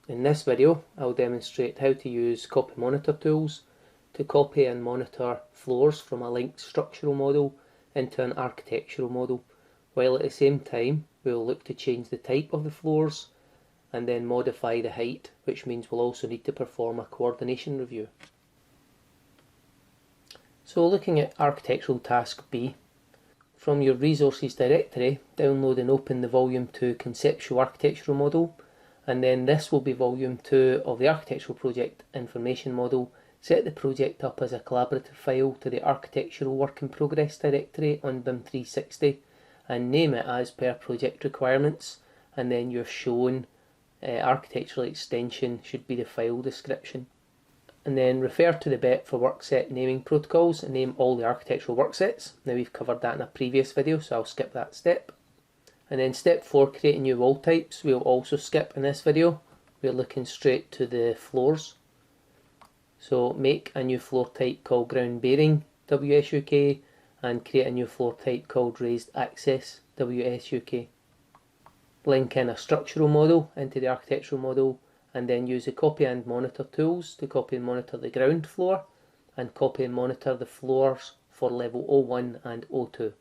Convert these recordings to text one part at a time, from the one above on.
In this video, I'll demonstrate how to use copy monitor tools to copy and monitor floors from a linked structural model into an architectural model, while at the same time we'll look to change the type of the floors and then modify the height, which means we'll also need to perform a coordination review. So looking at architectural task B, from your resources directory, download and open the volume 2 conceptual architectural model, and then this will be volume 2 of the architectural project information model. Set the project up as a collaborative file to the architectural work in progress directory on BIM 360 and name it as per project requirements, and then your shown architectural extension should be the file description. And then refer to the BEP for workset naming protocols and name all the architectural worksets. Now we've covered that in a previous video, so I'll skip that step. And then step 4, creating new wall types, we'll also skip in this video. We're looking straight to the floors. So make a new floor type called ground bearing WSUK and create a new floor type called raised access WSUK. Link in a structural model into the architectural model, and then use the copy and monitor tools to copy and monitor the ground floor and copy and monitor the floors for level 01 and 02.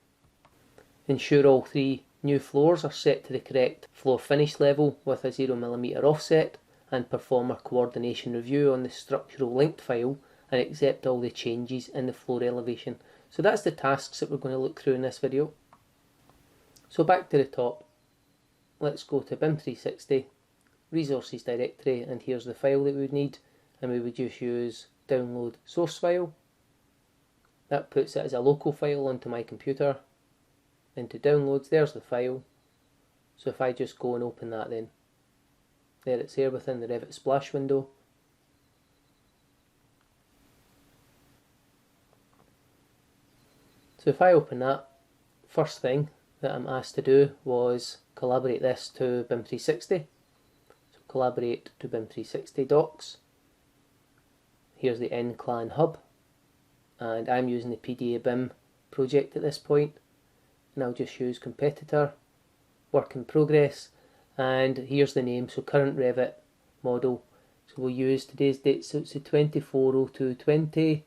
Ensure all 3 new floors are set to the correct floor finish level with a 0mm offset, and perform a coordination review on the structural linked file and accept all the changes in the floor elevation. So that's the tasks that we're going to look through in this video. So back to the top, let's go to BIM 360, resources directory, and here's the file that we would need, and we would just use download source file. That puts it as a local file onto my computer. Into downloads, there's the file. So if I just go and open that, then there it's here within the Revit splash window. So if I open that, first thing that I'm asked to do was collaborate this to BIM 360. So collaborate to BIM 360 docs. Here's the N-Clan hub, and I'm using the PDA BIM project at this point, and I'll just use competitor, work in progress, and here's the name, so current Revit model. So we'll use today's date, so it's the 24/02/20,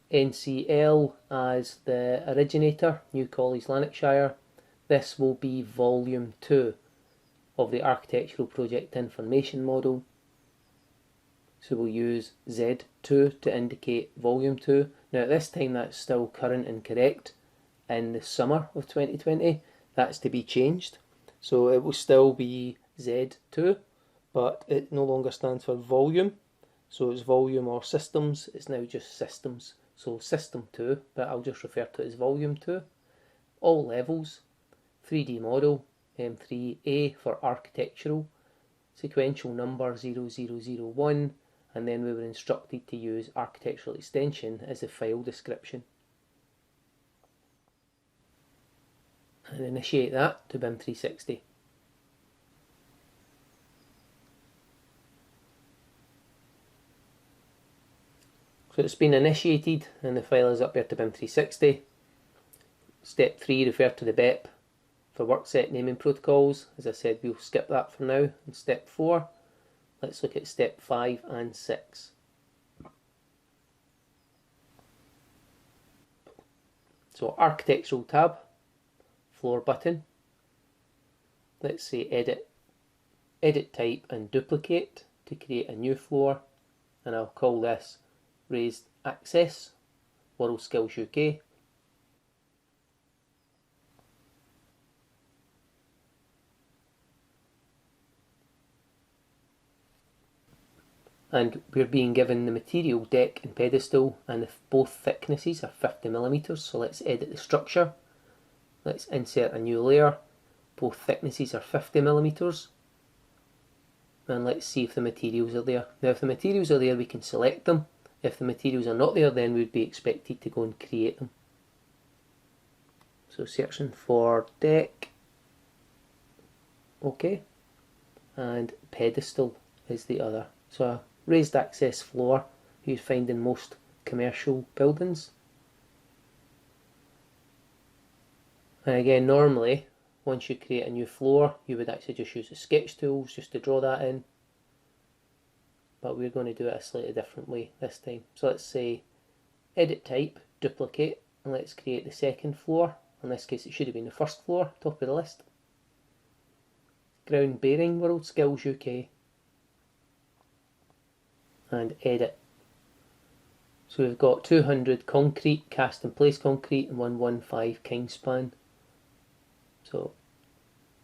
NCL as the originator, New College, Lanarkshire. This will be volume 2 of the architectural project information model. So we'll use Z2 to indicate volume 2. Now at this time that's still current and correct. In the summer of 2020, that's to be changed. So it will still be Z2, but it no longer stands for volume. So it's volume or systems, it's now just systems. So system 2, but I'll just refer to it as volume 2. All levels, 3D model, M3A for architectural, sequential number 0001, and then we were instructed to use architectural extension as the file description. And initiate that to BIM 360. So it's been initiated and the file is up here to BIM 360. Step 3, refer to the BEP for workset naming protocols. As I said, we'll skip that for now. And step 4, let's look at step 5 and 6. So architectural tab, floor button. Let's say edit type and duplicate to create a new floor, and I'll call this raised access, Worldskills UK. And we're being given the material, deck and pedestal, and both thicknesses are 50mm, so let's edit the structure. Let's insert a new layer. Both thicknesses are 50mm. And let's see if the materials are there. Now if the materials are there, we can select them. If the materials are not there, then we'd be expected to go and create them. So searching for deck. Okay. And pedestal is the other. So a raised access floor you'd find in most commercial buildings. And again, normally once you create a new floor, you would actually just use the sketch tools just to draw that in. but we're going to do it a slightly different way this time. So let's say edit type, duplicate, and let's create the second floor. In this case it should have been the first floor, top of the list. Ground bearing, Worldskills UK, and edit. So we've got 200 concrete, cast in place concrete, and 115 Kingspan. So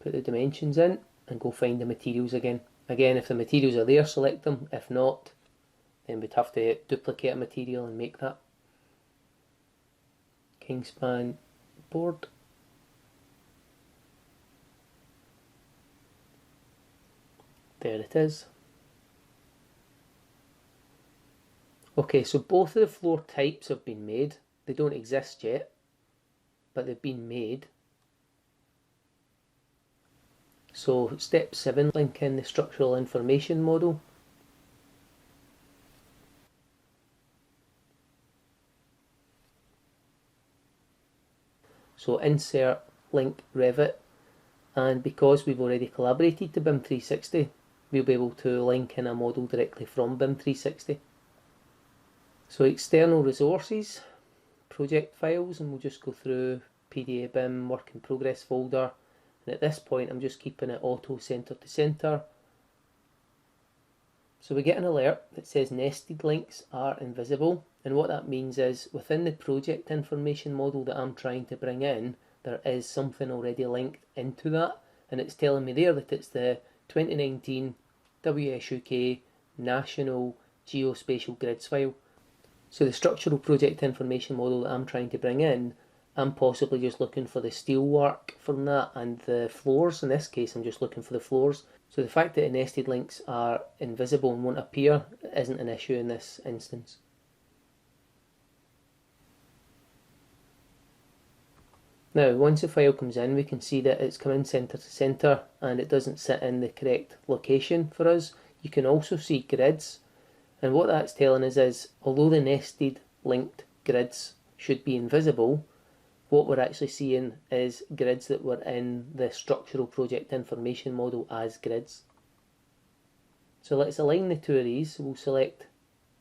put the dimensions in and go find the materials again. Again, if the materials are there, select them. If not, then we'd have to duplicate a material and make that. Kingspan board. There it is. Okay, so both of the floor types have been made. They don't exist yet, but they've been made. So step 7, link in the structural information model. So insert link Revit, and because we've already collaborated to BIM 360, we'll be able to link in a model directly from BIM 360. So external resources, project files, and we'll just go through PDA BIM, work in progress folder, and at this point I'm just keeping it auto center to center. So we get an alert that says nested links are invisible, and what that means is within the project information model that I'm trying to bring in, there is something already linked into that, and it's telling me there that it's the 2019 WSUK National Geospatial Grids file. So the structural project information model that I'm trying to bring in, I'm possibly just looking for the steelwork from that and the floors. In this case, I'm just looking for the floors. So the fact that the nested links are invisible and won't appear isn't an issue in this instance. Now, once the file comes in, we can see that it's come in centre to centre and it doesn't sit in the correct location for us. You can also see grids. And what that's telling us is, although the nested linked grids should be invisible, what we're actually seeing is grids that were in the structural project information model as grids. So let's align the two of these. We'll select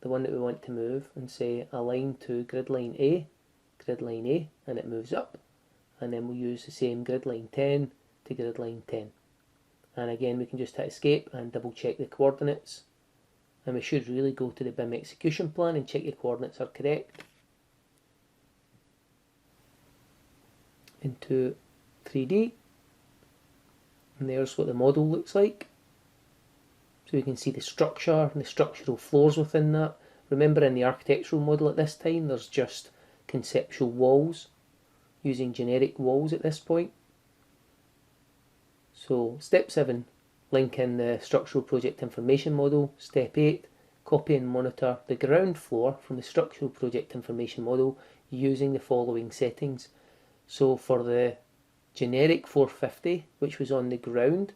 the one that we want to move and say align to grid line A, and it moves up. And then we'll use the same grid line 10 to grid line 10. And again, we can just hit escape and double check the coordinates. And we should really go to the BIM execution plan and check your coordinates are correct. Into 3D. And there's what the model looks like. So we can see the structure and the structural floors within that. Remember, in the architectural model at this time, there's just conceptual walls, using generic walls at this point. So step 7. Link in the structural project information model. Step 8, copy and monitor the ground floor from the structural project information model using the following settings. So for the generic 450, which was on the ground,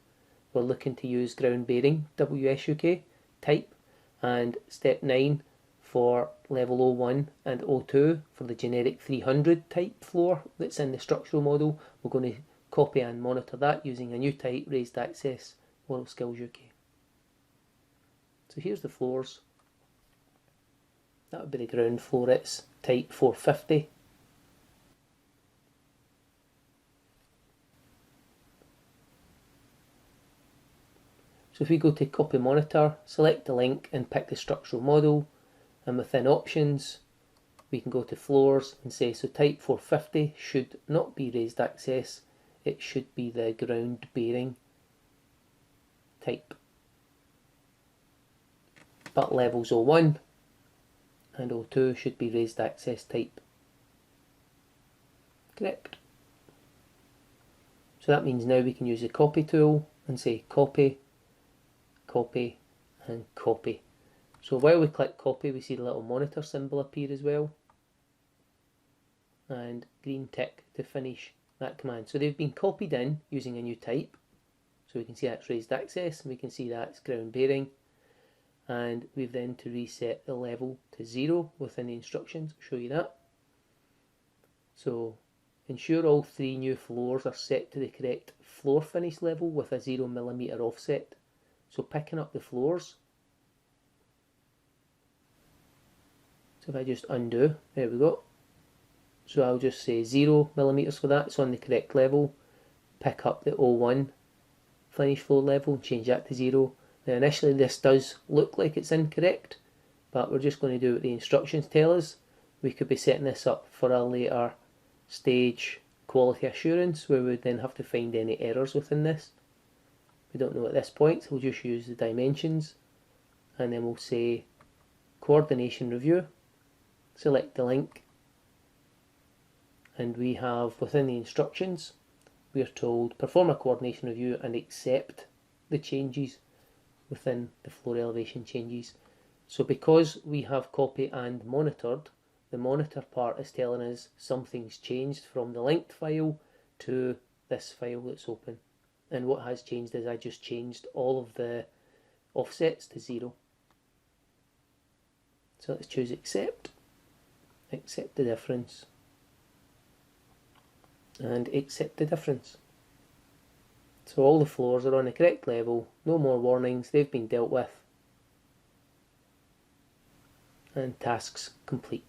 we're looking to use ground bearing WSUK type, and step 9 for level 01 and 02 for the generic 300 type floor that's in the structural model. We're going to copy and monitor that using a new type, raised access, Worldskills UK. So here's the floors. That would be the ground floor, it's type 450. So if we go to copy monitor, select the link and pick the structural model, and within options we can go to floors and say, so type 450 should not be raised access, it should be the ground bearing type. But levels 01 and 02 should be raised access type. Correct. So that means now we can use the copy tool and say copy, copy and copy. So while we click copy, we see the little monitor symbol appear as well, and green tick to finish that command. So they've been copied in using a new type. So we can see that's raised access, and we can see that's ground bearing, and we've then to reset the level to 0 within the instructions. I'll show you that. So ensure all 3 new floors are set to the correct floor finish level with a 0mm offset. So picking up the floors, So if I just undo, there we go. So I'll just say 0mm for that, it's on the correct level. Pick up the 01 finish floor level, change that to 0. Now initially this does look like it's incorrect, but we're just going to do what the instructions tell us. We could be setting this up for a later stage quality assurance where we would then have to find any errors within this. We don't know at this point, so we'll just use the dimensions, and then we'll say coordination review, select the link, and we have within the instructions we are told perform a coordination review and accept the changes within the floor elevation changes. So because we have copy and monitored, the monitor part is telling us something's changed from the linked file to this file that's open. And what has changed is I just changed all of the offsets to 0. So let's choose accept the difference, and accept the difference. So all the floors are on the correct level, no more warnings, they've been dealt with, and tasks complete.